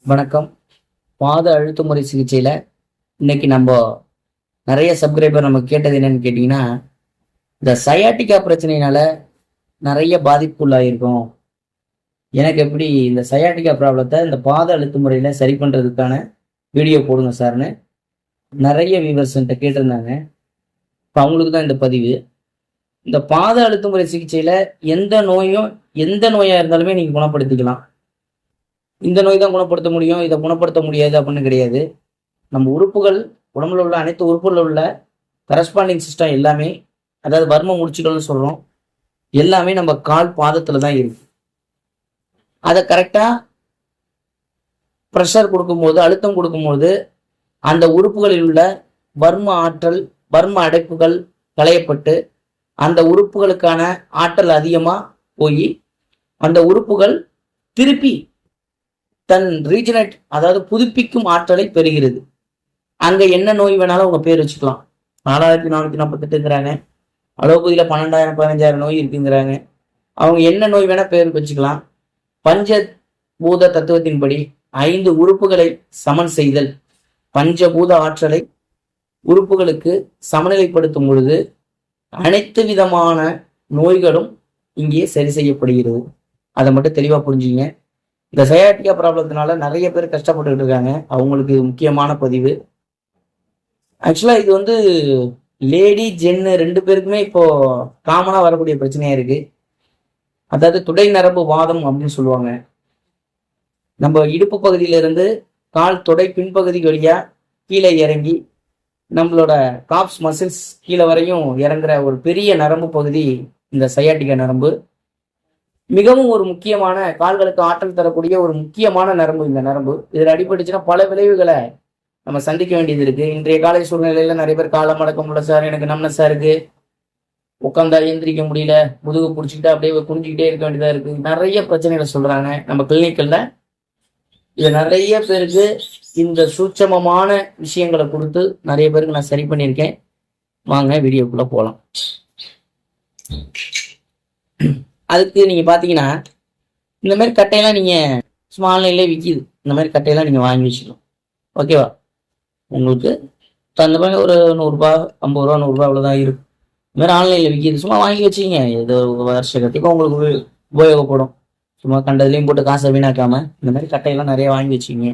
வணக்கம். பாத அழுத்த முறை சிகிச்சையில் இன்னைக்கு நம்ம நிறைய சப்ஸ்கிரைபர் நம்ம கேட்டது என்னன்னு கேட்டிங்கன்னா, இந்த சயாட்டிக்கா பிரச்சனையினால நிறைய பாதிப்புள்ளாயிருக்கும். எனக்கு எப்படி இந்த சயாட்டிக்கா ப்ராப்ளத்தை இந்த பாத அழுத்த முறையில் சரி பண்ணுறதுக்கான வீடியோ போடுங்க சார்னு நிறைய வியூவர்ஸ்கிட்ட கேட்டிருந்தாங்க. இப்போ அவங்களுக்கு தான் இந்த பதிவு. இந்த பாத அழுத்த முறை சிகிச்சையில் எந்த நோயாக இருந்தாலுமே நீங்கள் குணப்படுத்திக்கலாம். இந்த நோய் தான் குணப்படுத்த முடியும், இதை குணப்படுத்த முடியாது அப்படின்னு கிடையாது. நம்ம உறுப்புகள், உடம்புல உள்ள அனைத்து உறுப்புகளில் உள்ள கரஸ்பாண்டிங் சிஸ்டம் எல்லாமே, அதாவது வர்ம முடிச்சுகள்னு சொல்கிறோம், எல்லாமே நம்ம கால் பாதத்தில் தான் இருக்கு. அதை கரெக்டாக ப்ரெஷர் கொடுக்கும்போது, அழுத்தம் கொடுக்கும்போது அந்த உறுப்புகளில் உள்ள வர்ம ஆற்றல், வர்ம அடைப்புகள் களையப்பட்டு அந்த உறுப்புகளுக்கான ஆற்றல் அதிகமாக போய் அந்த உறுப்புகள் திருப்பி தன் ரீஜனேட், அதாவது புதுப்பிக்கும் ஆற்றலை பெறுகிறது. அங்க என்ன நோய் வேணாலும் உங்க பேர் வச்சுக்கலாம். 4448ங்கிறாங்க, அலோபதியில 12,000 15,000 நோய் இருக்குங்கிறாங்க. அவங்க என்ன நோய் வேணா பேர் வச்சுக்கலாம். பஞ்சபூத தத்துவத்தின்படி 5 உறுப்புகளை சமன் செய்தல், பஞ்சபூத ஆற்றலை உறுப்புகளுக்கு சமநிலைப்படுத்தும் பொழுது அனைத்து விதமான நோய்களும் இங்கே சரி செய்யப்படுகிறது. அதை மட்டும் தெளிவா புரிஞ்சுங்க. இந்த சயாட்டிக்கா ப்ராப்ளத்தினால நிறைய பேர் கஷ்டப்பட்டுக்கிட்டு இருக்காங்க. அவங்களுக்கு இது முக்கியமான பதிவு. ஆக்சுவலா இது வந்து லேடி ஜென்னு 2 பேருக்குமே இப்போ காமனா வரக்கூடிய பிரச்சனையா இருக்கு. அதாவது துடை நரம்பு வாதம் அப்படின்னு சொல்லுவாங்க. நம்ம இடுப்பு பகுதியிலிருந்து கால் தொடை பின்பகுதி வழியா கீழே இறங்கி நம்மளோட காப்ஸ் மசில்ஸ் கீழே வரையும் இறங்குற ஒரு பெரிய நரம்பு பகுதி இந்த சயாட்டிக்கா நரம்பு. மிகவும் ஒரு முக்கியமான, கால்களுக்கு ஆற்றல் தரக்கூடிய ஒரு முக்கியமான நரம்பு இந்த நரம்பு. இதில் அடிபட்டுச்சுன்னா பல விளைவுகளை நம்ம சந்திக்க வேண்டியது இருக்கு. இன்றைய காலை சூழ்நிலையில நிறைய பேர் காலம் அடக்க முடியல சார், எனக்கு நம்னஸா இருக்கு, உட்காந்தா எந்திரிக்க முடியல, முதுகு பிடிச்சிக்கிட்டு அப்படியே குனிஞ்சிக்கிட்டே இருக்க வேண்டியதா இருக்கு, நிறைய பிரச்சனைகளை சொல்றாங்க. நம்ம கிளினிக்கல்ல இது நிறைய பேருக்கு இந்த சூட்சமமான விஷயங்களை கொடுத்து நிறைய பேருக்கு நான் சரி பண்ணியிருக்கேன். வாங்க வீடியோக்குள்ள போகலாம். அதுக்கு நீங்க பாத்தீங்கன்னா இந்த மாதிரி கட்டையெல்லாம் நீங்க சும்மா ஆன்லைன்ல விற்கிது. இந்த மாதிரி கட்டையெல்லாம் நீங்க வாங்கி வச்சுக்கணும். ஓகேவா? உங்களுக்கு தகுந்த மாதிரி ஒரு 100 ரூபாய் 50 ரூபா 100 ரூபாய் அவ்வளவுதான் இருக்கும். இந்த மாதிரி ஆன்லைன்ல விற்கிது, சும்மா வாங்கி வச்சுக்கிங்க. ஏதோ வருஷ கட்டிக்கும் உங்களுக்கு உபயோகப்படும். சும்மா கண்டதுலையும் போட்டு காசை வீணாக்காம இந்த மாதிரி கட்டையெல்லாம் நிறைய வாங்கி வச்சுக்கிங்க.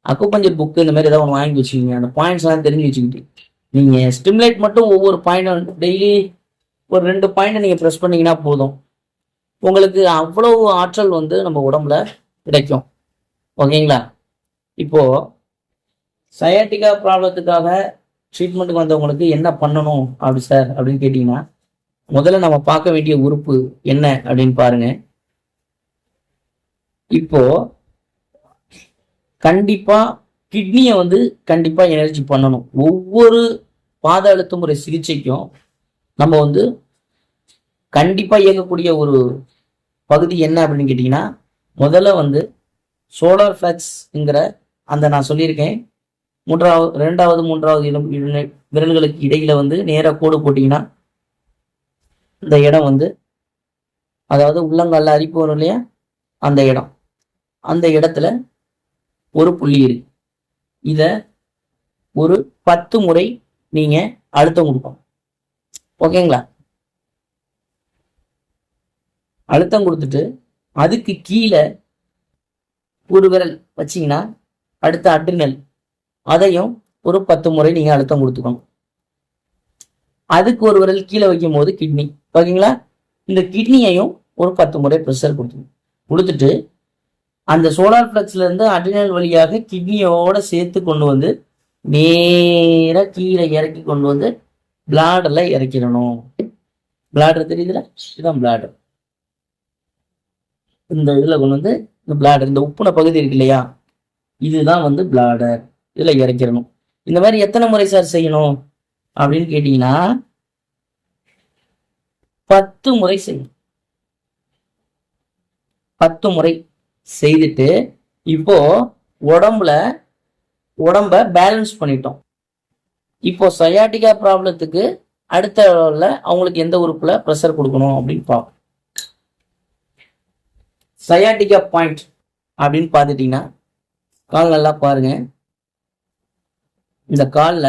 அக்குபஞ்சர் புக்கு இந்த மாதிரி ஏதாவது ஒன்று வாங்கி வச்சுக்கிங்க. அந்த பாயிண்ட்ஸ் எல்லாம் தெரிஞ்சு வச்சுக்கிட்டு நீங்க ஸ்டிமுலேட் மட்டும் ஒவ்வொரு பாயிண்ட் டெய்லி ஒரு 2 பாயிண்ட் நீங்க ப்ரெஸ் பண்ணீங்கன்னா போதும். உங்களுக்கு அவ்வளவு ஆற்றல் வந்து நம்ம உடம்புல கிடைக்கும். ஓகேங்களா? இப்போ சயாட்டிக்கா ப்ராப்ளத்துக்காக ட்ரீட்மெண்ட்டுக்கு வந்தவங்களுக்கு என்ன பண்ணணும் அப்படி சார் அப்படின்னு கேட்டீங்கன்னா, முதல்ல நம்ம பார்க்க வேண்டிய உறுப்பு என்ன அப்படின்னு பாருங்க. இப்போ கண்டிப்பா கிட்னியை வந்து கண்டிப்பா எனர்ஜி பண்ணணும். ஒவ்வொரு பாத அழுத்த முறை சிகிச்சைக்கும் நம்ம வந்து கண்டிப்பா இயங்கக்கூடிய ஒரு பகுதி என்ன அப்படின்னு கேட்டீங்கன்னா, முதல்ல வந்து சோலார் ஃபிளெக்ஸ்ங்கிற அந்த நான் சொல்லியிருக்கேன், 2வது 3வது விரல்களுக்கு இடையில வந்து நேராக கோடு போட்டீங்கன்னா இந்த இடம் வந்து, அதாவது உள்ளங்கால அரிப்பு வரும் இல்லையா, அந்த இடம், அந்த இடத்துல ஒரு புள்ளி இருக்கு. இத ஒரு 10 முறை நீங்க அழுத்தம் கொடுக்கணும். ஓகேங்களா? அழுத்தம் கொடுத்துட்டு அதுக்கு கீழே ஒரு விரல் வச்சீங்கன்னா அடுத்த அட்ரினல், அதையும் ஒரு 10 முறை நீங்க அழுத்தம் கொடுத்துக்கணும். அதுக்கு ஒரு விரல் கீழே வைக்கும் போது கிட்னி. ஓகேங்களா? இந்த கிட்னியையும் ஒரு 10 முறை ப்ரெஷர் கொடுத்துட்டு அந்த சோலார் பிளக்ஸ்ல இருந்து அட்ரினல் வழியாக கிட்னியோட சேர்த்து கொண்டு வந்து நேரா கீழே இறக்கி கொண்டு வந்து பிளாடர்ல இறக்கிடணும். பிளாடர் தெரியுதுல, இதுதான் பிளாடர். இந்த இதுல கொண்டு வந்து இந்த பிளாடர், இந்த உப்புன பகுதி இருக்கு இல்லையா, இதுதான் வந்து பிளாடர். இதுல இறக்கிடணும். இந்த மாதிரி எத்தனை முறை சார் செய்யணும் அப்படின்னு கேட்டீங்கன்னா 10 முறை செய்யணும். 10 முறை செய்துட்டு இப்போ உடம்ப பேலன்ஸ் பண்ணிட்டோம். இப்போ சயாட்டிக்கா ப்ராப்ளத்துக்கு அடுத்த அவங்களுக்கு எந்த உறுப்புல ப்ரெஷர் கொடுக்கணும் அப்படின்னு பார்ப்போம். சயாட்டிக்கா பாயிண்ட் அப்படின்னு பார்த்துட்டீங்கன்னா கால் நல்லா பாருங்க. இந்த கால்ல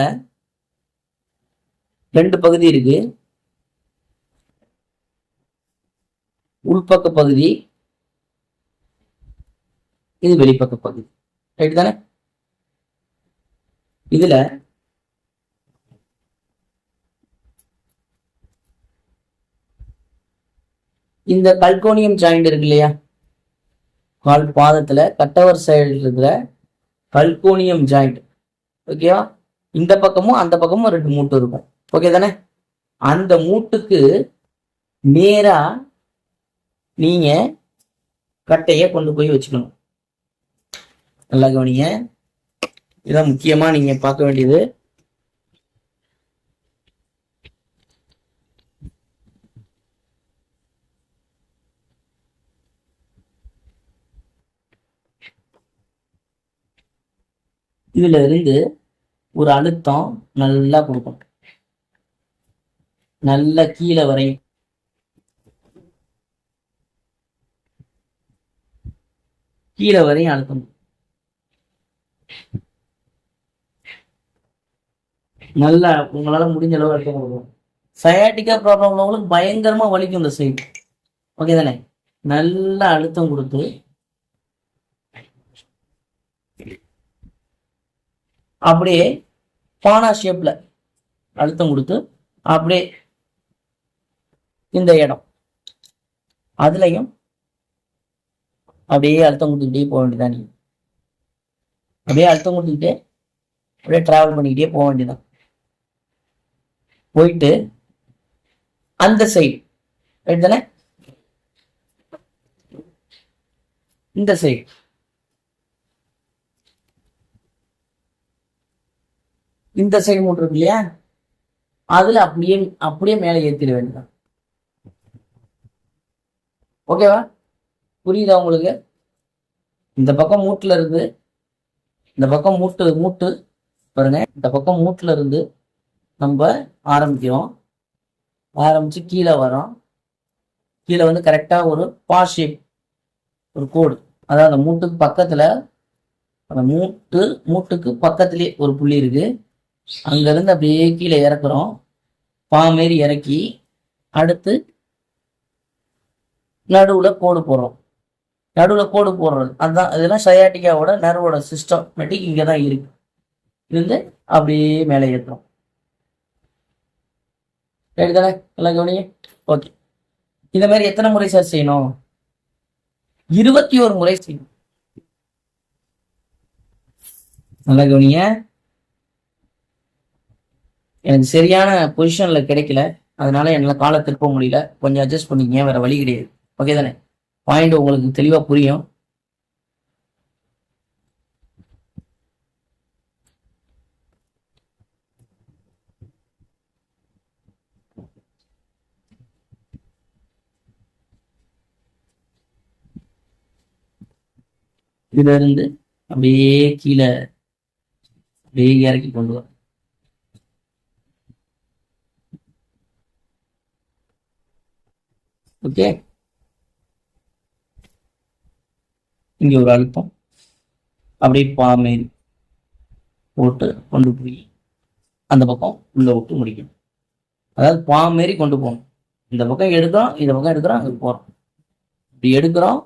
2 பகுதி இருக்கு. உள்பக்க பகுதி, இது வெளிப்பக்க பகுதி. ரைட் தானே? இதுல இந்த கல்கோனியம் ஜாயிண்ட் இருக்கு இல்லையா, கால் பாதத்துல கட்டவர் சைடு இருக்கிற கல்கோனியம் ஜாயிண்ட், ஓகேவா? இந்த பக்கமும் அந்த பக்கமும் 2 மூட்டு இருக்கும். ஓகே தானே? அந்த மூட்டுக்கு நேரா நீங்க கட்டைய கொண்டு போய் வச்சுக்கணும். நல்லா கவனிங்க, இதான் முக்கியமா நீங்க பார்க்க வேண்டியது. இதுல இருந்து ஒரு அழுத்தம் நல்லா கொடுக்கும், நல்லா கீழே வரையும். கீழே வரையும் அழுத்தம் நல்லா உங்களால முடிஞ்ச அளவு அழுத்தம் கொடுக்கும். சயாட்டிக்கா ப்ராப்ளம் உள்ளவங்களுக்கு பயங்கரமா வலிக்கும் இந்த சைடு. ஓகே தானே? நல்லா அழுத்தம் கொடுத்து அப்படியே பானா ஷேப்ல அழுத்தம் கொடுத்து அப்படியே இந்த இடம் அதுலயும் அப்படியே அழுத்தம் கொடுத்துக்கிட்டே போக வேண்டியதான். நீங்க அப்படியே அழுத்தம் கொடுத்துக்கிட்டே அப்படியே டிராவல் பண்ணிக்கிட்டே போக வேண்டியதான். போயிட்டு அந்த சைடு ரைட் தானே, இந்த சைடு இந்த சைடு மூட்டு இருக்கு இல்லையா, அதுல அப்படியே அப்படியே மேலே ஏத்திட வேண்டியதான். ஓகேவா? புரியுதா உங்களுக்கு? இந்த பக்கம் மூட்டுல இருந்து இந்த பக்கம் மூட்டு பாருங்க, இந்த பக்கம் மூட்டுல இருந்து நம்ம ஆரம்பிக்கிறோம். ஆரம்பிச்சு கீழே வரோம். கீழே வந்து கரெக்டா ஒரு பா ஷேப், ஒரு கோடு, அதாவது அந்த மூட்டுக்கு பக்கத்துல, அந்த மூட்டுக்கு பக்கத்துலயே ஒரு புள்ளி இருக்கு. அங்க இருந்து அப்படியே கீழே இறக்குறோம், பா மாரி இறக்கி அடுத்து நடுவுல கோடு போடுறோம். நடுவுல கோடு போடுறது அதுதான், இதெல்லாம் சயாட்டிக்காவோட நர்வோட சிஸ்டமேட்டிக் இங்கதான் இருக்கு. இருந்து அப்படியே மேலே ஏற்றுறோம். ரைட் தானே? எல்லாம் கவனிங்க. ஓகே, இந்த மாதிரி எத்தனை முறை சார் செய்யணும்? 21 முறை செய்யணும். நல்லா கவனிங்க. எனக்கு சரியான பொசிஷன்ல கிடைக்கல, அதனால என்னால காலை திருப்ப முடியல. கொஞ்சம் அட்ஜஸ்ட் பண்ணிக்கங்க, வேற வழி கிடையாது. ஓகே தானே? பாயிண்ட் உங்களுக்கு தெளிவா புரியும். இதுல இருந்து அப்படியே கீழே அப்படியே இறக்கி கொண்டு வர. ஓகே, இங்க ஒரு அழுத்தம் அப்படியே பாமேரி போட்டு கொண்டு போய் அந்த பக்கம் உள்ள விட்டு முடிக்கணும். அதாவது பாமேரி கொண்டு போகணும். இந்த பக்கம் எடுக்கிறோம், இந்த பக்கம் எடுக்கிறோம், அங்க போறோம். இப்படி எடுக்கிறோம்,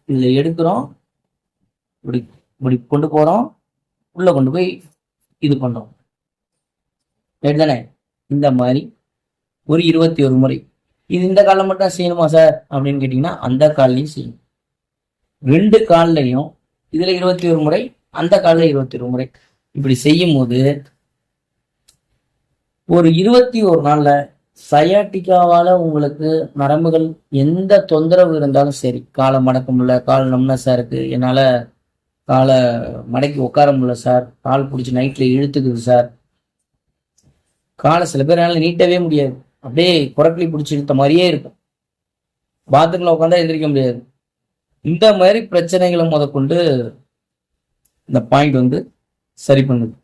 இதுல எடுக்கிறோம், இப்படி இப்படி கொண்டு போறோம், உள்ள கொண்டு போய் இது பண்றோம். ரைட் தானே? இந்த மாதிரி ஒரு 21 முறை. இது இந்த காலில் மட்டும் செய்யணுமா சார் அப்படின்னு கேட்டீங்கன்னா அந்த கால்லையும் செய்யணும். 2 கால்லையும் இதுல 21 முறை, அந்த காலில் 21 முறை. இப்படி செய்யும் போது ஒரு 21 நாள்ல சயாட்டிக்காவால உங்களுக்கு நரம்புகள் எந்த தொந்தரவு இருந்தாலும் சரி, காலை மடக்க முடியல, கால் நம்னஸா இருக்கு, என்னால காலை மடக்கி உட்கார முடியல சார், கால் பிடிச்சி நைட்ல இழுத்துக்குது சார், காலை சில பேரால நீட்டவே முடியாது, அப்படியே குரக்கலி பிடிச்சி இழுத்த மாதிரியே இருக்கும், பாத்ரூம்ல உட்காந்தா எந்திரிக்க முடியாது. இந்த மாதிரி பிரச்சனைகளை முதற்கொண்டு இந்த பாயிண்ட் வந்து சரி பண்ணுது.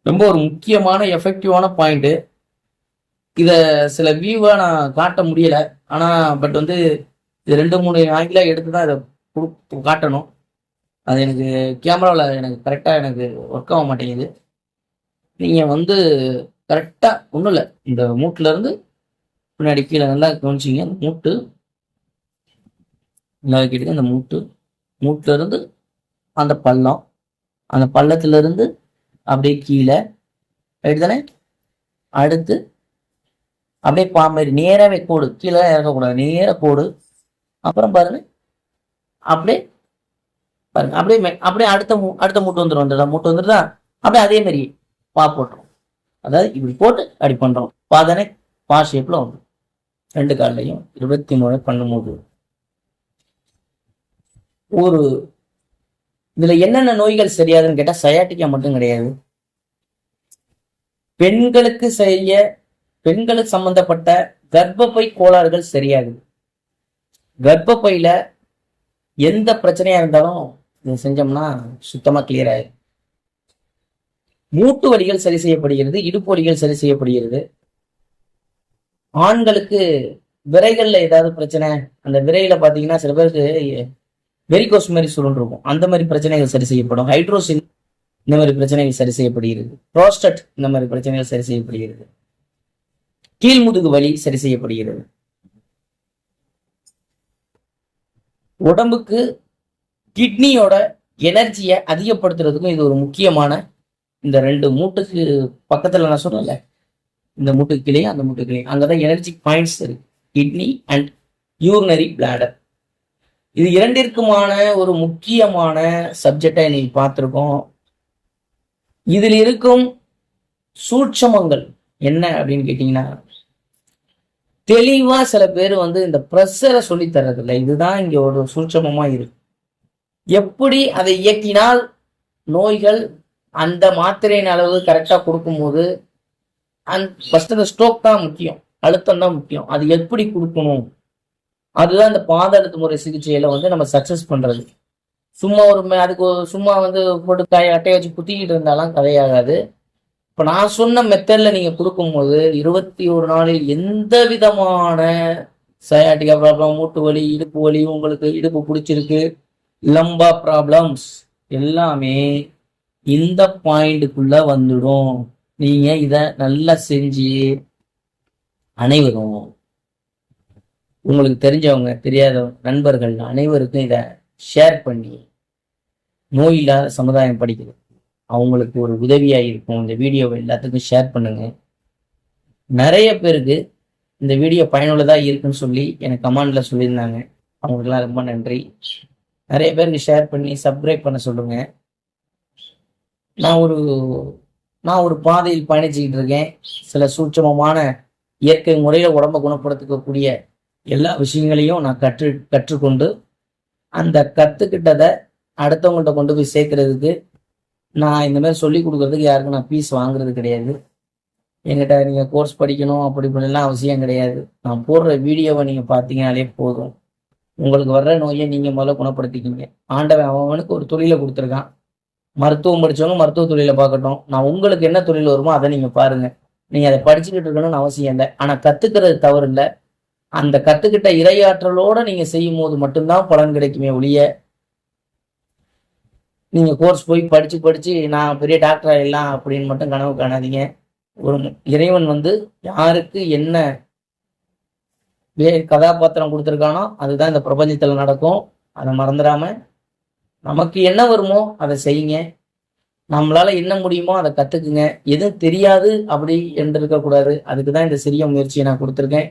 ரொம்ப ஒரு முக்கியமான எஃபெக்டிவான பாயிண்ட். இத சில வியூவா நான் காட்ட முடியல, ஆனா பட் வந்து இது 2-3 ஆங்கில எடுத்துதான் இதை காட்டணும். அது எனக்கு கேமராவில் எனக்கு கரெக்டாக எனக்கு ஒர்க் ஆக மாட்டேங்குது. நீங்கள் வந்து கரெக்டாக ஒன்றும் இல்லை, இந்த மூட்டிலேருந்து பின்னாடி கீழே நல்லா கவனிச்சிங்க. அந்த மூட்டு நல்லா கேட்டுங்க. அந்த மூட்டிலேருந்து அந்த பள்ளம், அந்த பள்ளத்திலிருந்து அப்படியே கீழே, ரைட் தானே? அடுத்து அப்படியே பாம்பேரி நேராகவே கோடு, கீழே இறக்கக்கூடாது, நேராக கோடு. அப்புறம் பாருங்க, அப்படியே பாருங்க, அப்படியே அடுத்த மூட்டு வந்துடும். மூட்டு வந்துடுதா? அப்படியே அதே மாதிரி பா போட்டுரும். அதாவது இப்படி போட்டு அப்படி பண்றோம். பாதனை பா ஷேப்ல வந்து 2 கால்லையும் 23 பண்ணும்போது ஒரு இதுல என்னென்ன நோய்கள் சரியாதுன்னு கேட்டா சயாட்டிக்கா மட்டும் கிடையாது. பெண்களுக்கு சம்பந்தப்பட்ட கர்ப்பப்பை கோளாறுகள் சரியாகுது. கர்ப்பப்பையில எந்த பிரச்சனையா இருந்தாலும் இதை செஞ்சோம்னா சுத்தமா கிளியர் ஆயிடும். மூட்டு வலிகள் சரி செய்யப்படுகிறது, இடுப்பு வலிகள் சரி செய்யப்படுகிறது. ஆண்களுக்கு விரைகள்ல ஏதாவது பிரச்சனை, அந்த விரையில பாத்தீங்கன்னா சில பேருக்கு வெரிகோஸ் மாதிரி சுருண்டு இருக்கும், அந்த மாதிரி பிரச்சனைகள் சரி செய்யப்படும். ஹைட்ரோசின் இந்த மாதிரி பிரச்சனைகள் சரி செய்யப்படுகிறது. புரோஸ்டட் இந்த மாதிரி பிரச்சனைகள் சரி செய்யப்படுகிறது. கீழ்முதுகு வலி சரி செய்யப்படுகிறது. உடம்புக்கு கிட்னியோட எனர்ஜியை அதிகப்படுத்துறதுக்கும் இது ஒரு முக்கியமான, இந்த 2 மூட்டுக்கு பக்கத்துல நான் சொன்னல, இந்த மூட்டுக்கு கிளை, அந்த மூட்டு கிளை, அங்கதான் எனர்ஜி பாயிண்ட்ஸ் இருக்கு, கிட்னி அண்ட் யூரினரி பிளாடர். இது 2ற்குமான ஒரு முக்கியமான சப்ஜெக்டை இன்னைக்கு பார்த்திருக்கோம். இதில் இருக்கும் சூட்சமங்கள் என்ன அப்படின்னு கேட்டீங்கன்னா, தெளிவா சில பேர் வந்து இந்த ப்ரெஷரை சொல்லி தர்றதில்லை. இதுதான் இங்க ஒரு சூட்சமமா இருக்கு. எப்படி அதை இயக்கினால் நோய்கள் அந்த மாத்திரையின் அளவு கரெக்டா கொடுக்கும்போது, ஃபர்ஸ்ட் அந்த ஸ்ட்ரோக் தான் முக்கியம், அழுத்தம் தான் முக்கியம். அது எப்படி கொடுக்கணும், அதுதான் இந்த பாத அழுத்த முறை சிகிச்சையில வந்து நம்ம சக்சஸ் பண்றது. சும்மா அதுக்கு சும்மா வந்து போட்டு அட்டையை வச்சு குத்திக்கிட்டு இருந்தாலும் கதையாகாது. இப்ப நான் சொன்ன மெத்தட்ல நீங்க கொடுக்கும்போது 21 நாளில் எந்த விதமான சயாட்டிகா ப்ராப்ளம், மூட்டு வலி, இடுப்பு வலி, உங்களுக்கு இடுப்பு பிடிச்சிருக்கு, லம்பா ப்ராப்ளம்ஸ் எல்லாமே இந்த பாயிண்ட்டுக்குள்ள வந்துடும். நீங்க இத நல்லா செஞ்சு அனைவரும், உங்களுக்கு தெரிஞ்சவங்க தெரியாதவங்க நண்பர்கள் அனைவருக்கும் இதை ஷேர் பண்ணி நோய் இல்லாத சமுதாயம் படிக்கிறது அவங்களுக்கு ஒரு உதவியா இருக்கும். இந்த வீடியோவை எல்லாத்துக்கும் ஷேர் பண்ணுங்க. நிறைய பேருக்கு இந்த வீடியோ பயனுள்ளதா இருக்குன்னு சொல்லி எனக்கு கமெண்ட்ல சொல்லியிருந்தாங்க. அவங்களுக்குலாம் ரொம்ப நன்றி. நிறைய பேருக்கு ஷேர் பண்ணி சப்ஸ்கிரைப் பண்ண சொல்லுங்க. நான் ஒரு பாதையில் பயணிச்சுக்கிட்டு இருக்கேன். சில சூட்சமமான இயற்கை முறையில உடம்பை குணப்படுத்தக்கூடிய எல்லா விஷயங்களையும் நான் கற்றுக்கொண்டு அந்த கத்துக்கிட்டதை அடுத்தவங்கள்ட்ட கொண்டு போய் சேர்க்கறதுக்கு, நான் இந்த மாதிரி சொல்லி கொடுக்கறதுக்கு யாருக்கும் நான் ஃபீஸ் வாங்குறது கிடையாது. என்கிட்ட நீங்க கோர்ஸ் படிக்கணும் அப்படி இப்படிலாம் அவசியம் கிடையாது. நான் போடுற வீடியோவை நீங்க பார்த்தீங்கன்னாலே போதும். உங்களுக்கு வர்ற நோயை நீங்க முதல்ல குணப்படுத்திக்கிங்க. ஆண்டவன் அவனுக்கு ஒரு தொழிலை கொடுத்துருக்கான். மருத்துவம் படிச்சவங்க மருத்துவ தொழிலை பார்க்கட்டும். நான் உங்களுக்கு என்ன தொழில் வருமோ அதை நீங்க பாருங்க. நீங்க அதை படிச்சுக்கிட்டு இருக்கணும்னு அவசியம் இல்லை. ஆனா கத்துக்கிறது தவறு இல்லை. அந்த கத்துக்கிட்ட இறையாற்றலோட நீங்க செய்யும் போது மட்டும்தான் பலன் கிடைக்குமே ஒழிய, நீங்க கோர்ஸ் போய் படிச்சு நான் பெரிய டாக்டர் ஆயிடலாம் அப்படின்னு மட்டும் கனவு காணாதீங்க. ஒரு இறைவன் வந்து யாருக்கு என்ன கதாபாத்திரம் கொடுத்துருக்கானோ அதுதான் இந்த பிரபஞ்சத்துல நடக்கும். அதை மறந்துடாம நமக்கு என்ன வருமோ அதை செய்யுங்க. நம்மளால என்ன முடியுமோ அதை கத்துக்குங்க. எதுவும் தெரியாது அப்படி என்று இருக்கக்கூடாது. அதுக்குதான் இந்த சிறிய முயற்சியை நான் கொடுத்துருக்கேன்.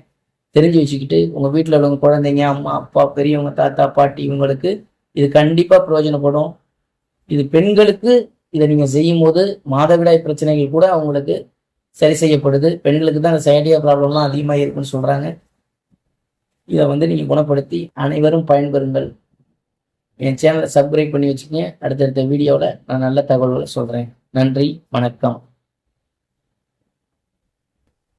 தெரிஞ்சு வச்சுக்கிட்டு உங்க வீட்டில் உள்ளவங்க, குழந்தைங்க, அம்மா அப்பா, பெரியவங்க, தாத்தா பாட்டி, இவங்களுக்கு இது கண்டிப்பா பிரயோஜனப்படும். இது பெண்களுக்கு இதை நீங்க செய்யும் போது மாதவிடாய் பிரச்சனைகள் கூட அவங்களுக்கு சரி செய்யப்படுது. பெண்களுக்கு தான் அந்த சைடியா ப்ராப்ளம்லாம் அதிகமாக இருக்குன்னு சொல்றாங்க. இதை வந்து நீங்க குணப்படுத்தி அனைவரும் பயன்பெறுங்கள். என் சேனலை சப்ஸ்கிரைப் பண்ணி வச்சுக்கங்க. அடுத்தடுத்த வீடியோவில் நான் நல்ல தகவல்களை சொல்றேன். நன்றி, வணக்கம்.